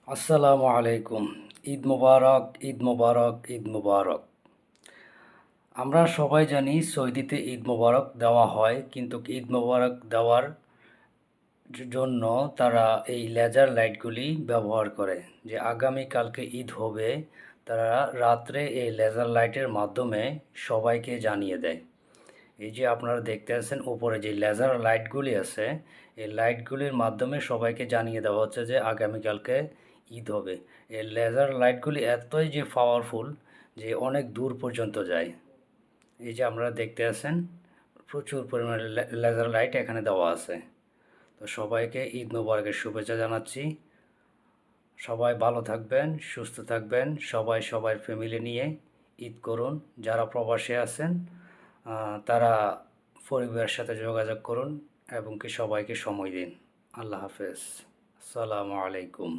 আসসালামু আলাইকুম। ঈদ মোবারক, ঈদ মোবারক, ঈদ মোবারক। আমরা সবাই জানি সৌদিতে ঈদ মোবারক দেওয়া হয়, কিন্তু ঈদ মোবারক দেওয়ার জন্য তারা এই লেজার লাইটগুলি ব্যবহার করে। যে আগামীকালকে ঈদ হবে, তারা রাত্রে এই লেজার লাইটের মাধ্যমে সবাইকে জানিয়ে দেয়। এই যে আপনারা দেখতে আছেন উপরে যে লেজার লাইটগুলি আছে, এই লাইটগুলির মাধ্যমে সবাইকে জানিয়ে দেওয়া হচ্ছে যে আগামীকালকে ঈদ হবে। এই লেজার লাইটগুলি এতই যে পাওয়ারফুল যে অনেক দূর পর্যন্ত যায়। এই যে আপনারা দেখতে আছেন প্রচুর পরিমাণে লেজার লাইট এখানে দেওয়া আছে। তো সবাইকে ঈদ মোবারকের শুভেচ্ছা জানাচ্ছি। সবাই ভালো থাকবেন, সুস্থ থাকবেন, সবাই সবার ফ্যামিলি নিয়ে ঈদ করুন। যারা প্রবাসে আছেন তারা পরিবারের সাথে যোগাযোগ করুন এবং কি সবাইকে সময় দিন। আল্লাহ হাফেজ। আসসালামু আলাইকুম।